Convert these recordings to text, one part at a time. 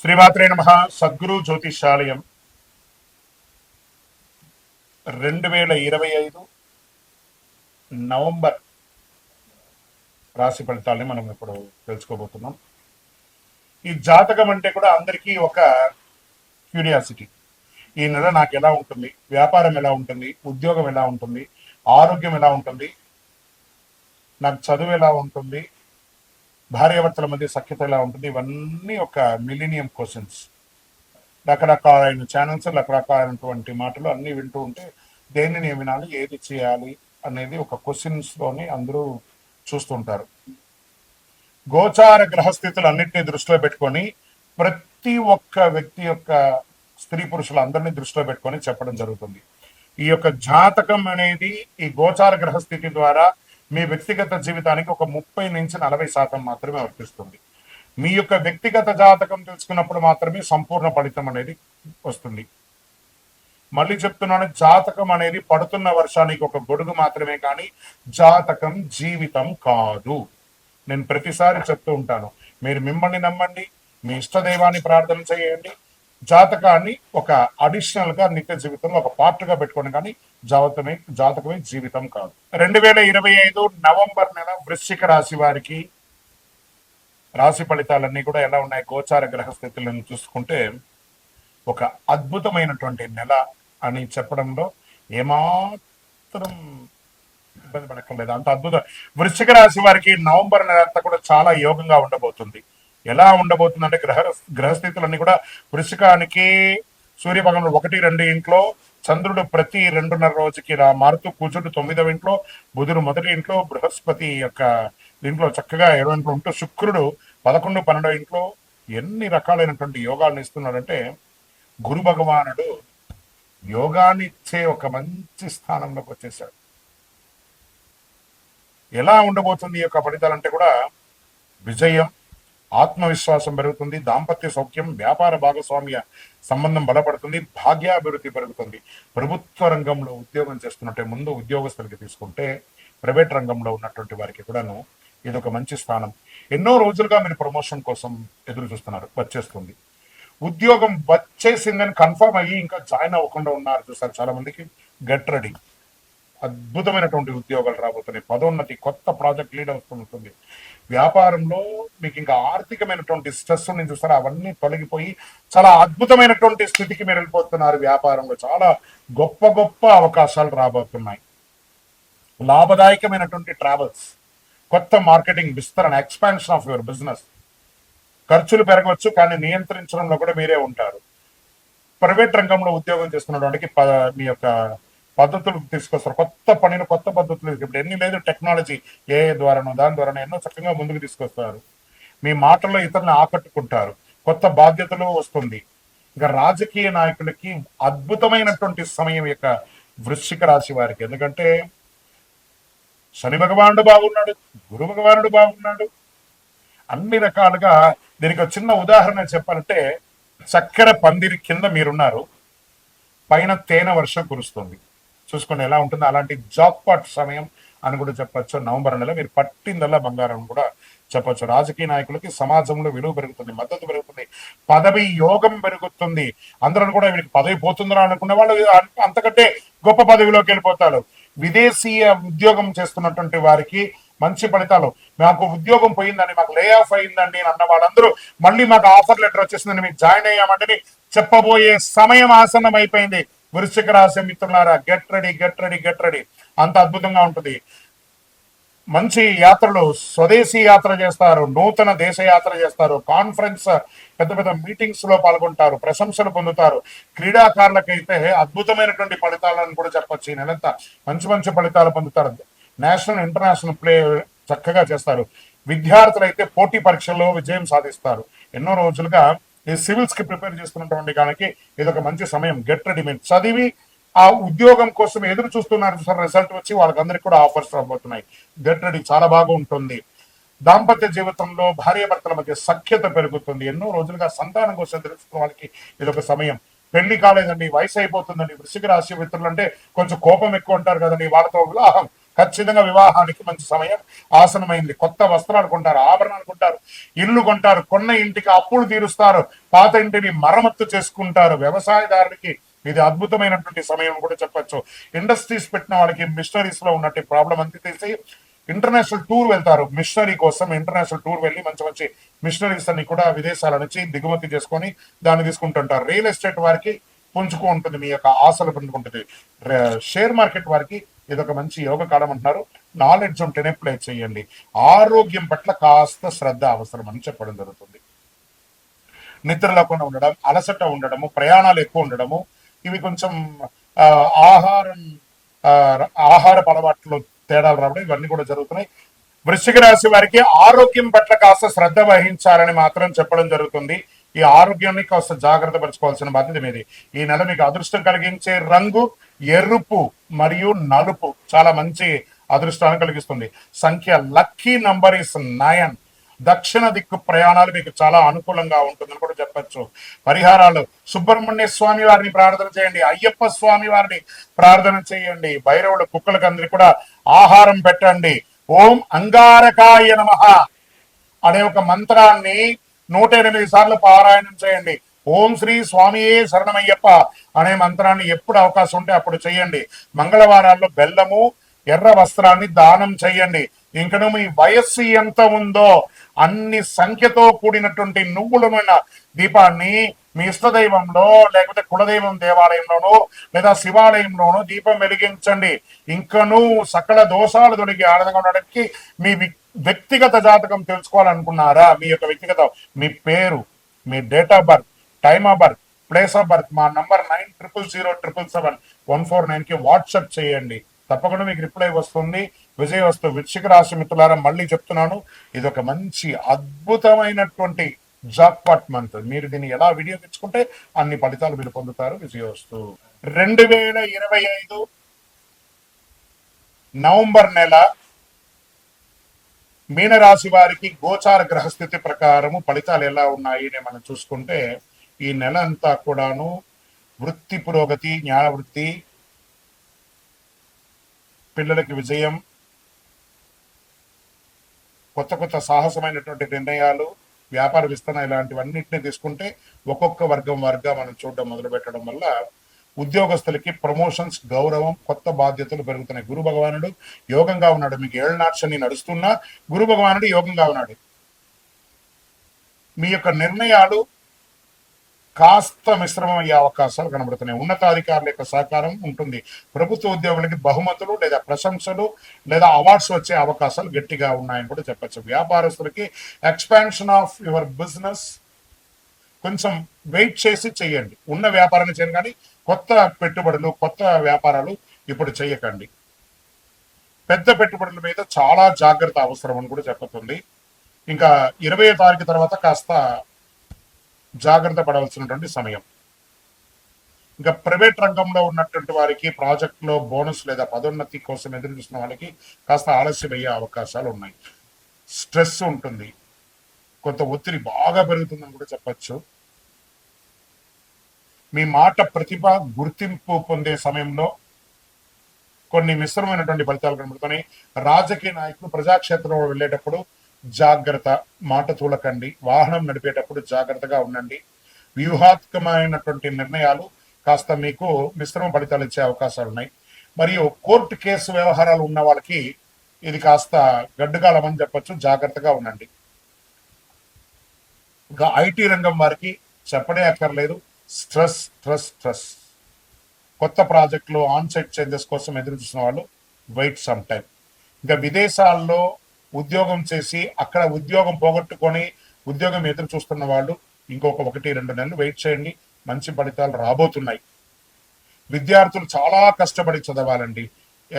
శ్రీమాత్రే నమః. సద్గురు జ్యోతిషాలయం 2025 నవంబర్ రాశి ఫలితాలని మనం ఇప్పుడు తెలుసుకోబోతున్నాం. ఈ జాతకం అంటే కూడా అందరికీ ఒక క్యూరియాసిటీ. ఈ నెల నాకు ఎలా ఉంటుంది, వ్యాపారం ఎలా ఉంటుంది, ఉద్యోగం ఎలా ఉంటుంది, ఆరోగ్యం ఎలా ఉంటుంది, నాకు చదువు ఎలా ఉంటుంది, భార్యాభర్తల మధ్య సఖ్యత ఎలా ఉంటుంది, ఇవన్నీ ఒక మిలీనియం క్వశ్చన్స్. రకరకాలైన ఛానల్స్, రకరకాలైనటువంటి మాటలు అన్నీ వింటూ ఉంటే దేన్ని నేను వినాలి, ఏది చేయాలి అనేది ఒక క్వశ్చన్స్లోనే అందరూ చూస్తుంటారు. గోచార గ్రహస్థితులు అన్నింటినీ దృష్టిలో పెట్టుకొని ప్రతి ఒక్క వ్యక్తి యొక్క స్త్రీ పురుషులు అందరినీ దృష్టిలో పెట్టుకొని చెప్పడం జరుగుతుంది. ఈ యొక్క జాతకం అనేది ఈ గోచార గ్రహస్థితి ద్వారా మీ వ్యక్తిగత జీవితానికి ఒక 30-40% మాత్రమే వర్తిస్తుంది. మీ యొక్క వ్యక్తిగత జాతకం తెలుసుకున్నప్పుడు మాత్రమే సంపూర్ణ ఫలితం అనేది వస్తుంది. మళ్ళీ చెప్తున్నాను, జాతకం అనేది పడుతున్న వర్షానికి ఒక గొడుగు మాత్రమే, కానీ జాతకం జీవితం కాదు. నేను ప్రతిసారి చెప్తూ ఉంటాను, మీరు మిమ్మల్ని నమ్మండి, మీ ఇష్టదైవాన్ని ప్రార్థన చేయండి, జాతకాన్ని ఒక అడిషనల్ గా నిత్య జీవితంలో ఒక పార్ట్ గా పెట్టుకోండి, కానీ జాతకమే జీవితం కాదు. 2025 నవంబర్ నెల వృశ్చిక రాశి వారికి రాశి ఫలితాలన్నీ కూడా ఎలా ఉన్నాయి? గోచార గ్రహస్థితులను చూసుకుంటే ఒక అద్భుతమైనటువంటి నెల అని చెప్పడంలో ఏమాత్రం ఇబ్బంది పడక్కర్లేదు, అంత అద్భుతం. వృశ్చిక రాశి వారికి నవంబర్ నెల అంతా కూడా చాలా యోగంగా ఉండబోతుంది. ఎలా ఉండబోతుంది అంటే గ్రహస్థితులన్నీ కూడా వృశ్చికానికి సూర్యభగవానుడు 1-2 ఇంట్లో, చంద్రుడు ప్రతి 2.5 రోజుకి మారుతూ కూర్చుంటూ 9వ ఇంట్లో, బుధుడు 1వ ఇంట్లో, బృహస్పతి యొక్క దీంట్లో చక్కగా 7వ ఇంట్లో ఉంటూ, శుక్రుడు 11-12వ ఇంట్లో ఎన్ని రకాలైనటువంటి యోగాలను ఇస్తున్నాడంటే, గురు భగవానుడు యోగాన్ని ఇచ్చే ఒక మంచి స్థానంలోకి వచ్చేసాడు. ఎలా ఉండబోతుంది ఈ యొక్క ఫలితాలంటే కూడా విజయం, ఆత్మవిశ్వాసం పెరుగుతుంది, దాంపత్య సౌఖ్యం, వ్యాపార భాగస్వామ్య సంబంధం బలపడుతుంది, భాగ్యాభివృద్ధి పెరుగుతుంది. ప్రభుత్వ రంగంలో ఉద్యోగం చేస్తున్నట్టే ముందు ఉద్యోగస్తులకి తీసుకుంటే ప్రైవేట్ రంగంలో ఉన్నటువంటి వారికి కూడాను ఇది ఒక మంచి స్థానం. ఎన్నో రోజులుగా మీరు ప్రమోషన్ కోసం ఎదురు చూస్తున్నారు, వచ్చేస్తుంది. ఉద్యోగం వచ్చేసిందని కన్ఫర్మ్ అయ్యి ఇంకా జాయిన్ అవ్వకుండా ఉన్నారు చూసారు చాలా మందికి, గెట్ రెడీ. అద్భుతమైనటువంటి ఉద్యోగాలు రాబోతున్నాయి, పదోన్నతి, కొత్త ప్రాజెక్ట్ లీడ్ అవుతుంది. వ్యాపారంలో మీకు ఇంకా ఆర్థికమైనటువంటి స్ట్రెస్ నుంచి చూస్తారా, అవన్నీ తొలగిపోయి చాలా అద్భుతమైనటువంటి స్థితికి మీరు వెళ్ళిపోతున్నారు. వ్యాపారంలో చాలా గొప్ప గొప్ప అవకాశాలు రాబోతున్నాయి. లాభదాయకమైనటువంటి ట్రావెల్స్, కొత్త మార్కెటింగ్ విస్తరణ, ఎక్స్పాన్షన్ ఆఫ్ యువర్ బిజినెస్. ఖర్చులు పెరగవచ్చు, కానీ నియంత్రించడంలో కూడా మీరే ఉంటారు. ప్రైవేట్ రంగంలో ఉద్యోగం చేస్తున్నటువంటి మీ యొక్క పద్ధతులు తీసుకొస్తారు, కొత్త పనిని కొత్త పద్ధతులు. ఇప్పుడు ఎన్ని లేదు టెక్నాలజీ, ఏ ద్వారానో దాని ద్వారానో ఎన్నో చక్కగా ముందుకు తీసుకొస్తారు. మీ మాటల్లో ఇతరులను ఆకట్టుకుంటారు, కొత్త బాధ్యతలు వస్తుంది. ఇంకా రాజకీయ నాయకులకి అద్భుతమైనటువంటి సమయం యొక్క వృశ్చిక రాశి వారికి. ఎందుకంటే శని భగవానుడు బాగున్నాడు, గురు భగవానుడు బాగున్నాడు, అన్ని రకాలుగా. దీనికి ఒక చిన్న ఉదాహరణ చెప్పాలంటే, చక్కెర పందిరి కింద మీరున్నారు, పైన తేనె వర్షం కురుస్తుంది. చూసుకొని ఎలా ఉంటుంది. అలాంటి జాక్పాట్ సమయం అని కూడా చెప్పచ్చు. నవంబర్ నెల మీరు పట్టిందల్లా బంగారం కూడా చెప్పచ్చు. రాజకీయ నాయకులకి సమాజంలో విలువ పెరుగుతుంది, మద్దతు పెరుగుతుంది, పదవి యోగం పెరుగుతుంది. అందరూ కూడా వీరికి పదవి పోతుందని అనుకునే వాళ్ళు అంతకంటే గొప్ప పదవిలోకి వెళ్ళిపోతారు. విదేశీయ ఉద్యోగం చేస్తున్నటువంటి వారికి మంచి ఫలితాలు. మాకు ఉద్యోగం పోయిందని, మాకు లే ఆఫ్ అయిందండి అన్న వాళ్ళందరూ మళ్ళీ మాకు ఆఫర్ లెటర్ వచ్చేసిందని, మీకు జాయిన్ అయ్యామంటే చెప్పబోయే సమయం ఆసన్నం అయిపోయింది. వృశ్చిక రాశి మిత్రులారా, get ready, get ready, get ready. అంత అద్భుతంగా ఉంటుంది. మంచి యాత్రలు, స్వదేశీ యాత్ర చేస్తారు, నూతన దేశ యాత్ర చేస్తారు, కాన్ఫరెన్స్, పెద్ద పెద్ద మీటింగ్స్ లో పాల్గొంటారు, ప్రశంసలు పొందుతారు. క్రీడాకారులకైతే అద్భుతమైనటువంటి ఫలితాలను కూడా చెప్పచ్చు. ఈ నెలంతా మంచి మంచి ఫలితాలు పొందుతారు. నేషనల్ ఇంటర్నేషనల్ ప్లే చక్కగా చేస్తారు. విద్యార్థులైతే పోటీ పరీక్షల్లో విజయం సాధిస్తారు. ఎన్నో రోజులుగా ఈ సివిల్స్ కి ప్రిపేర్ చేస్తున్నటువంటి దానికి ఇది ఒక మంచి సమయం. Get ready. మీరు చదివి ఆ ఉద్యోగం కోసం ఎదురు చూస్తున్నారు సార్, రిజల్ట్ వచ్చి వాళ్ళకందరికీ కూడా ఆఫర్స్ రాబోతున్నాయి. గెట్ రెడీ, చాలా బాగా ఉంటుంది. దాంపత్య జీవితంలో భార్యాభర్తల మధ్య సఖ్యత పెరుగుతుంది. ఎన్నో రోజులుగా సంతానం కోసం తెలుసుకున్న వాళ్ళకి ఇది ఒక సమయం. పెళ్లి కాలేదండి, వయసు అయిపోతుందండి, వృశ్చిక రాశి మిత్రులు అంటే కొంచెం కోపం ఎక్కువ ఉంటారు కదండి, వాళ్ళతో వివాహం ఖచ్చితంగా వివాహానికి మంచి సమయం ఆసనమైంది. కొత్త వస్త్రాలు కొంటారు, ఆభరణాలు కొంటారు, ఇల్లు కొంటారు, కొన్న ఇంటికి అప్పులు తీరుస్తారు, పాత ఇంటిని మరమ్మత్తు చేసుకుంటారు. వ్యవసాయదారుడికి ఇది అద్భుతమైనటువంటి సమయం కూడా చెప్పొచ్చు. ఇండస్ట్రీస్ పెట్టిన వాళ్ళకి మిషనరీస్ లో ఉన్నట్టు ప్రాబ్లం అంతా తీసి ఇంటర్నేషనల్ టూర్ వెళ్తారు. మిషనరీ కోసం ఇంటర్నేషనల్ టూర్ వెళ్ళి మంచి మంచి మిషనరీస్ అన్ని కూడా విదేశాల నుంచి దిగుమతి చేసుకొని దాన్ని తీసుకుంటుంటారు. రియల్ ఎస్టేట్ వారికి పుంజుకు ఉంటుంది, మీ యొక్క ఆశలు పుంజుకుంటుంది. షేర్ మార్కెట్ వారికి ఇదొక మంచి యోగ కాలం అంటున్నారు. నాలెడ్జ్ ఉంటేనే ప్లే చేయండి. ఆరోగ్యం పట్ల కాస్త శ్రద్ధ అవసరం అని చెప్పడం జరుగుతుంది. నిద్ర లేకుండా ఉండడం, అలసట ఉండడము, ప్రయాణాలు ఎక్కువ ఉండడము, ఇవి కొంచెం ఆహారం ఆహారపు అలవాట్లు తేడాలు రావడం, ఇవన్నీ కూడా జరుగుతున్నాయి. వృశ్చిక రాశి వారికి ఆరోగ్యం పట్ల కాస్త శ్రద్ధ వహించాలని మాత్రం చెప్పడం జరుగుతుంది. ఈ ఆరోగ్యాన్ని కాస్త జాగ్రత్త పరచుకోవాల్సిన బాధ్యత మీది. ఈ నెల మీకు అదృష్టం కలిగించే రంగు ఎరుపు మరియు నలుపు, చాలా మంచి అదృష్టాన్ని కలిగిస్తుంది. సంఖ్య లక్కీ నంబర్ ఇస్ 9. దక్షిణ దిక్కు ప్రయాణాలు మీకు చాలా అనుకూలంగా ఉంటుందని కూడా చెప్పచ్చు. పరిహారాలు: సుబ్రహ్మణ్య స్వామి వారిని ప్రార్థన చేయండి, అయ్యప్ప స్వామి వారిని ప్రార్థన చేయండి, భైరవుడు కుక్కలకు అందరికి కూడా ఆహారం పెట్టండి. ఓం అంగారకాయ నమః అనే ఒక మంత్రాన్ని 108 సార్లు పారాయణం చేయండి. ఓం శ్రీ స్వామియే శరణమయ్యప్ప అనే మంత్రాన్ని ఎప్పుడు అవకాశం ఉంటే అప్పుడు చేయండి. మంగళవారాల్లో బెల్లము, ఎర్ర వస్త్రాన్ని దానం చేయండి. ఇంకను మీ వయస్సు ఎంత ఉందో అన్ని సంఖ్యతో కూడినటువంటి నువ్వులమైన దీపాన్ని మీ ఇష్టదైవంలో లేకపోతే కులదైవం దేవాలయంలోనో లేదా శివాలయంలోనో దీపం వెలిగించండి. ఇంకను సకల దోషాలు తొలగి ఆనందంగా ఉండడానికి మీ వ్యక్తిగత జాతకం తెలుసుకోవాలనుకున్నారా? మీ యొక్క వ్యక్తిగత, మీ పేరు, మీ date of birth, time of birth, place of birth మా నంబర్ 9007777149కి వాట్సాప్ చేయండి. తప్పకుండా మీకు రిప్లై వస్తుంది. విజయవస్తు. వృశ్చిక రాశి మిత్రులారా, మళ్ళీ చెప్తున్నాను, ఇది ఒక మంచి అద్భుతమైనటువంటి జాక్పాట్ మంత్. మీరు దీన్ని ఎలా వినియోగించుకుంటే అన్ని ఫలితాలు మీరు పొందుతారు. విజయవస్తు. 2025 నవంబర్ నెల మీనరాశి వారికి గోచార గ్రహస్థితి ప్రకారము ఫలితాలు ఎలా ఉన్నాయి మనం చూసుకుంటే, ఈ నెల అంతా కూడాను వృత్తి పురోగతి, జ్ఞానవృత్తి, పిల్లలకి విజయం, కొత్త కొత్త సాహసమైనటువంటి నిర్ణయాలు, వ్యాపార విస్తరణ, ఇలాంటివన్నింటినీ తీసుకుంటే ఒక్కొక్క వర్గం వారుగా మనం చూడడం మొదలు పెట్టడం వల్ల ఉద్యోగస్తులకి ప్రమోషన్స్, గౌరవం, కొత్త బాధ్యతలు పెరుగుతున్నాయి. గురు భగవానుడు యోగంగా ఉన్నాడు. మీకు ఏళ్ళనాక్షని నడుస్తున్నా గురు భగవానుడు యోగంగా ఉన్నాడు. మీ యొక్క నిర్ణయాలు కాస్త మిశ్రమం అయ్యే అవకాశాలు కనబడుతున్నాయి. ఉన్నతాధికారుల యొక్క సహకారం ఉంటుంది. ప్రభుత్వ ఉద్యోగులకి బహుమతులు లేదా ప్రశంసలు లేదా అవార్డ్స్ వచ్చే అవకాశాలు గట్టిగా ఉన్నాయని కూడా చెప్పచ్చు. వ్యాపారస్తులకి ఎక్స్పాన్షన్ ఆఫ్ యువర్ బిజినెస్ కొంచెం వెయిట్ చేసి చేయండి. ఉన్న వ్యాపారాన్ని చేయండి, కానీ కొత్త పెట్టుబడులు, కొత్త వ్యాపారాలు ఇప్పుడు చేయకండి. పెద్ద పెట్టుబడుల మీద చాలా జాగ్రత్త అవసరం అని కూడా చెప్పుతుంది. ఇంకా 20వ తారీఖు తర్వాత కాస్త జాగ్రత్త పడవలసినటువంటి సమయం. ఇంకా ప్రైవేట్ రంగంలో ఉన్నటువంటి వారికి ప్రాజెక్టులో బోనస్ లేదా పదోన్నతి కోసం ఎదురు చూసిన వాళ్ళకి కాస్త ఆలస్యం అయ్యే అవకాశాలు ఉన్నాయి. స్ట్రెస్ ఉంటుంది, కొంత ఒత్తిడి బాగా పెరుగుతుందని కూడా చెప్పచ్చు. మీ మాట ప్రతిభ గుర్తింపు పొందే సమయంలో కొన్ని మిశ్రమైనటువంటి ఫలితాలు కనబడుతున్నాయి. రాజకీయ నాయకులు ప్రజాక్షేత్రంలో వెళ్ళేటప్పుడు జాగ్రత్త, మాట తూలకండి. వాహనం నడిపేటప్పుడు జాగ్రత్తగా ఉండండి. వ్యూహాత్మకమైనటువంటి నిర్ణయాలు కాస్త మీకు మిశ్రమ ఫలితాలు ఇచ్చే అవకాశాలు ఉన్నాయి. మరియు కోర్టు కేసు వ్యవహారాలు ఉన్న వాళ్ళకి ఇది కాస్త గడ్డుకాలం అని చెప్పచ్చు, జాగ్రత్తగా ఉండండి. ఇంకా ఐటీ రంగం వారికి చెప్పడే అక్కర్లేదు, స్ట్రెస్ స్ట్రెస్ స్ట్రెస్. కొత్త ప్రాజెక్టులు, ఆన్సైట్ చేంజెస్ కోసం ఎదురు చూసిన వాళ్ళు వెయిట్ సమ్ టైం. ఇంకా విదేశాల్లో ఉద్యోగం చేసి అక్కడ ఉద్యోగం పోగొట్టుకొని ఉద్యోగం ఎదురు చూస్తున్న వాళ్ళు ఇంకొక 1-2 నెలలు వెయిట్ చేయండి, మంచి ఫలితాలు రాబోతున్నాయి. విద్యార్థులు చాలా కష్టపడి చదవాలండి. ఈ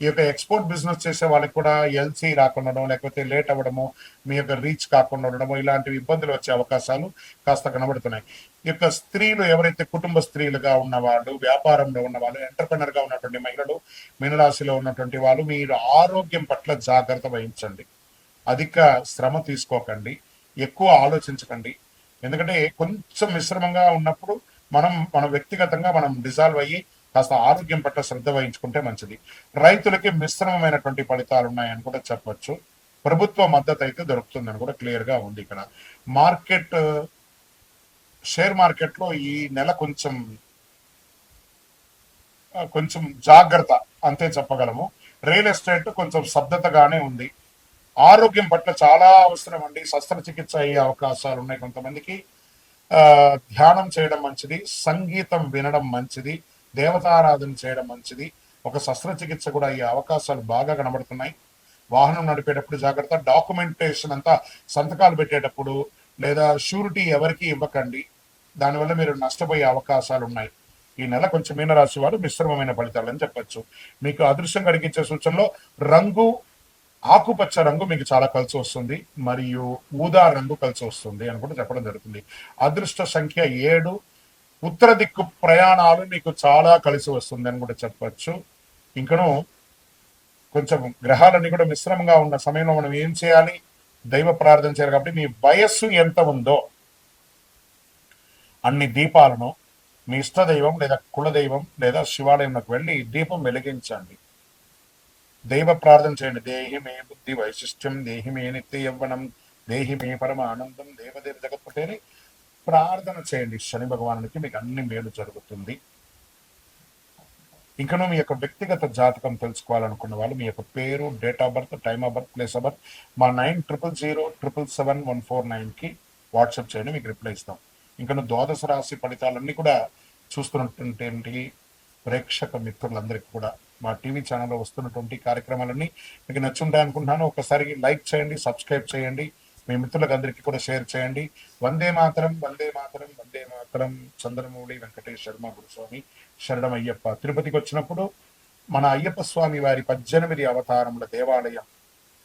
యొక్క ఎక్స్పోర్ట్ బిజినెస్ చేసే వాళ్ళకి కూడా ఎల్సీ రాకుండా లేకపోతే లేట్ అవ్వడము, మీ యొక్క రీచ్ కాకుండా ఉండడము, ఇలాంటివి ఇబ్బందులు వచ్చే అవకాశాలు కాస్త కనబడుతున్నాయి. ఈ యొక్క స్త్రీలు ఎవరైతే కుటుంబ స్త్రీలుగా ఉన్నవాళ్ళు, వ్యాపారంలో ఉన్నవాళ్ళు, ఎంటర్ప్రెనర్ గా ఉన్నటువంటి మహిళలు, మీనరాశిలో ఉన్నటువంటి వాళ్ళు మీరు ఆరోగ్యం పట్ల జాగ్రత్త వహించండి. అధిక శ్రమ తీసుకోకండి, ఎక్కువ ఆలోచించకండి. ఎందుకంటే కొంచెం మిశ్రమంగా ఉన్నప్పుడు మనం వ్యక్తిగతంగా డిజాల్వ్ అయ్యి కాస్త ఆరోగ్యం పట్ల శ్రద్ధ వహించుకుంటే మంచిది. రైతులకి మిశ్రమమైనటువంటి ఫలితాలు ఉన్నాయని కూడా చెప్పొచ్చు. ప్రభుత్వ మద్దతు అయితే దొరుకుతుందని కూడా క్లియర్ గా ఉంది ఇక్కడ. మార్కెట్ షేర్ మార్కెట్ లో ఈ నెల కొంచెం జాగ్రత్త అంతే చెప్పగలము. రియల్ ఎస్టేట్ కొంచెం స్తబ్దతగానే ఉంది. ఆరోగ్యం పట్ల చాలా అవసరం అండి. శస్త్రచికిత్స అయ్యే అవకాశాలు ఉన్నాయి కొంతమందికి. ఆ ధ్యానం చేయడం మంచిది, సంగీతం వినడం మంచిది, దేవతారాధన చేయడం మంచిది. ఒక శస్త్రచికిత్స కూడా అయ్యే అవకాశాలు బాగా కనబడుతున్నాయి. వాహనం నడిపేటప్పుడు జాగ్రత్త. డాక్యుమెంటేషన్ అంతా సంతకాలు పెట్టేటప్పుడు లేదా షూరిటీ ఎవరికి ఇవ్వకండి, దానివల్ల మీరు నష్టపోయే అవకాశాలు ఉన్నాయి. ఈ నెల కొంచెం మీనరాశి వారు మిశ్రమమైన ఫలితాలు అని చెప్పచ్చు. మీకు అదృష్టం కలిగించే సూచనలో రంగు ఆకుపచ్చ రంగు మీకు చాలా కలిసి వస్తుంది, మరియు ఊదా రంగు కలిసి వస్తుంది అని కూడా చెప్పడం జరుగుతుంది. అదృష్ట సంఖ్య 7. ఉత్తర దిక్కు ప్రయాణాలు మీకు చాలా కలిసి వస్తుంది అని కూడా చెప్పచ్చు. ఇంకను కొంచెం గ్రహాలన్నీ కూడా మిశ్రమంగా ఉన్న సమయంలో మనం ఏం చేయాలి? దైవ ప్రార్థన చేయాలి. కాబట్టి మీ వయస్సు ఎంత ఉందో అన్ని దీపాలను మీ ఇష్ట దైవం లేదా కులదైవం లేదా శివాలయంలోకి వెళ్ళి దీపం వెలిగించండి. దైవ ప్రార్థన చేయండి. దేహి మే బుద్ధి వైశిష్ట్యం, దేహి మే నిత్య యవ్వనం, దేహి మే పరమ ఆనందం, దేవదేవ జగత్పతి అని ప్రార్థన చేయండి శని భగవానుడికి. మీకు అన్ని మేలు జరుగుతుంది. ఇంకనూ మీ యొక్క వ్యక్తిగత జాతకం తెలుసుకోవాలనుకున్న వాళ్ళు మీ యొక్క పేరు, date of birth, time of birth, place of birth మా 900007777149కి వాట్సాప్ చేయండి, మీకు రిప్లై ఇస్తాం. ఇంకను ద్వాదశ రాశి ఫలితాలన్నీ కూడా చూస్తున్నటువంటి ప్రేక్షక మిత్రులందరికీ కూడా మా టీవీ ఛానల్లో వస్తున్నటువంటి కార్యక్రమాలన్నీ మీకు నచ్చుంటాయి అనుకుంటున్నాను. ఒకసారి లైక్ చేయండి, సబ్స్క్రైబ్ చేయండి, మీ మిత్రులకు అందరికీ కూడా షేర్ చేయండి. వందే మాతరం, వందే మాతరం, వందే మాతరం. చంద్రమౌళి వెంకటేష్ శర్మ గురుస్వామి శరణం అయ్యప్ప. తిరుపతికి వచ్చినప్పుడు మన అయ్యప్ప స్వామి వారి 18 అవతారముల దేవాలయం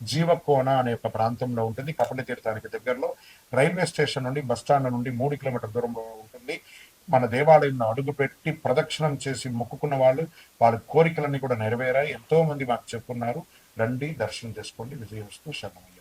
జీవకోన అనే ఒక ప్రాంతంలో ఉంటుంది. కపలి తీర్థానికి దగ్గరలో రైల్వే స్టేషన్ నుండి బస్ స్టాండ్ నుండి 3 కిలోమీటర్ల దూరంలో ఉంటుంది. మన దేవాలయంలో అడుగుపెట్టి ప్రదక్షిణం చేసి మొక్కుకున్న వాళ్ళు వాళ్ళ కోరికలన్నీ కూడా నెరవేరాయి. ఎంతో మంది మాకు చెప్పున్నారు. రండి, దర్శనం చేసుకోండి. విజయవస్తు. శరణమయ్య.